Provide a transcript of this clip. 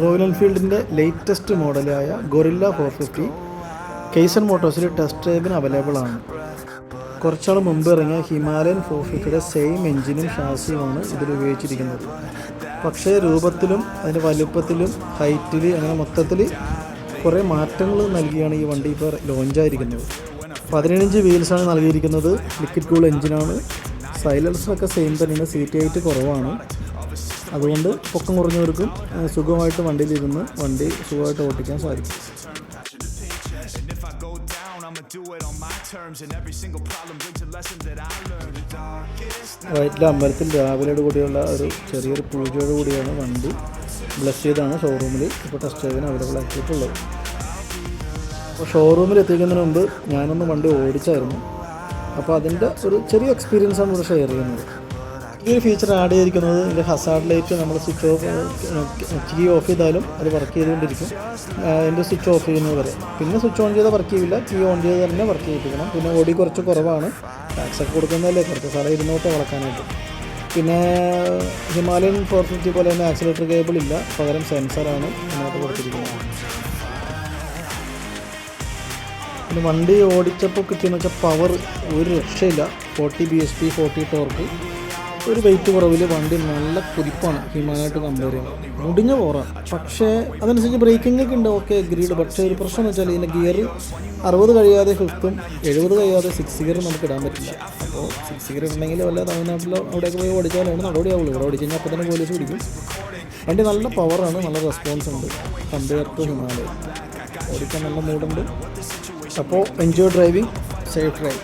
Royal എൻഫീൽഡിൻ്റെ latest മോഡലായ gorilla 450 കെയ്സൺ മോട്ടോഴ്സിൽ ടെസ്റ്റ് ഡ്രൈവിന് അവൈലബിൾ ആണ്. കുറച്ചാൾ മുമ്പ് ഇറങ്ങിയ ഹിമാലയൻ 450യുടെ സെയിം എഞ്ചിനും ഷാസിയുമാണ് ഇതിൽ ഉപയോഗിച്ചിരിക്കുന്നത്. പക്ഷേ രൂപത്തിലും അതിൻ്റെ വലുപ്പത്തിലും ഹൈറ്റിൽ അങ്ങനെ മൊത്തത്തിൽ കുറേ മാറ്റങ്ങൾ നൽകിയാണ് ഈ വണ്ടി ഇപ്പോൾ ലോഞ്ചായിരിക്കുന്നത്. 17 ഇഞ്ച് വീൽസാണ് നൽകിയിരിക്കുന്നത്. ലിക്വിഡ് കൂൾ എഞ്ചിനാണ്. സൈലൻസറൊക്കെ സെയിം തന്നെയാണ്. സീറ്റ് ഹൈറ്റ് കുറവാണ്. അതുകൊണ്ട് പൊക്കം കുറഞ്ഞവർക്കും സുഖമായിട്ട് വണ്ടിയിലിരുന്ന് വണ്ടി സുഖമായിട്ട് ഓടിക്കാൻ സാധിക്കും. വൈറ്റില അമ്പലത്തിൽ രാവിലെയോട് കൂടിയുള്ള ഒരു ചെറിയൊരു പൂജയോട് കൂടിയാണ് വണ്ടി ബ്ലസ് ചെയ്താണ് ഷോറൂമിൽ ഇപ്പോൾ ടെസ്റ്റ് ഡ്രൈവിന് അവൈലബിൾ ആക്കിയിട്ടുള്ളത്. അപ്പോൾ ഷോറൂമിൽ എത്തിക്കുന്നതിന് മുമ്പ് ഞാനൊന്ന് വണ്ടി ഓടിച്ചായിരുന്നു. അപ്പോൾ അതിൻ്റെ ഒരു ചെറിയ എക്സ്പീരിയൻസാണ് ഇവിടെ ഷെയർ ചെയ്യുന്നത്. ഈ ഒരു ഫീച്ചർ ആഡ് ചെയ്തിരിക്കുന്നത് ഇതിൻ്റെ ഹസാർഡ് ലൈറ്റ് നമ്മൾ സ്വിച്ച് ഓഫ് കീ ഓഫ് ചെയ്താലും അത് വർക്ക് ചെയ്തുകൊണ്ടിരിക്കും. എൻ്റെ സ്വിച്ച് ഓഫ് ചെയ്യുന്നത് വരെ. പിന്നെ സ്വിച്ച് ഓൺ ചെയ്താൽ വർക്ക് ചെയ്യില്ല. കീ ഓൺ ചെയ്ത് തന്നെ വർക്ക് ചെയ്യിപ്പിക്കണം. പിന്നെ ഓടി കുറച്ച് കുറവാണ്. ടാക്സൊക്കെ കൊടുക്കുന്നതല്ലേ, കുറച്ച് സ്ഥലം ഇരുന്നോട്ട് വളക്കാനായിട്ട്. പിന്നെ ഹിമാലയൻ 450 പോലെ തന്നെ ആക്സിലേറ്റർ കേബിൾ ഇല്ല, പകരം സെൻസറാണ് അതിനകത്ത് കൊടുത്തിരിക്കുന്നത്. പിന്നെ വണ്ടി ഓടിച്ചപ്പോൾ കിട്ടിയെന്ന് വെച്ചാൽ പവർ ഒരു രക്ഷയില്ല. 40 bhp 40 ടോർക്ക്. ഒരു വെയിറ്റ് കുറവിൽ വണ്ടി നല്ല കുതിപ്പാണ് ഹിമാലയായിട്ട് കമ്പയർ ചെയ്യുമ്പോൾ. മുടിഞ്ഞ പോറാണ്. പക്ഷേ അതനുസരിച്ച് ബ്രേക്കിംഗ് ഒക്കെ ഉണ്ട്. Okay greed. പക്ഷേ ഒരു പ്രശ്നം എന്ന് വെച്ചാൽ ഇതിൻ്റെ ഗിയർ 60 കഴിയാതെ 5th 70 കഴിയാതെ 6 ഗിയർ നമുക്ക് ഇടാൻ പറ്റില്ല. അപ്പോൾ 6 ഗിയർ ഉണ്ടെങ്കിൽ വല്ല തമിഴ്നാട്ടിലോ അവിടെയൊക്കെ പോയി ഓടിച്ചാലാണ് നടപടിയാവുള്ളൂ. ഇവിടെ ഓടിച്ച് കഴിഞ്ഞാൽ അപ്പോൾ തന്നെ പോലീസ് പിടിക്കും. വണ്ടി നല്ല പവറാണ്, നല്ല റെസ്പോൺസ് ഉണ്ട് കമ്പയർ ടു ഹിമാലയ. ഓടിക്കാൻ നല്ല മൂടുണ്ട്. അപ്പോൾ എൻജോയ് ഡ്രൈവിംഗ്, സേഫ് ഡ്രൈവ്.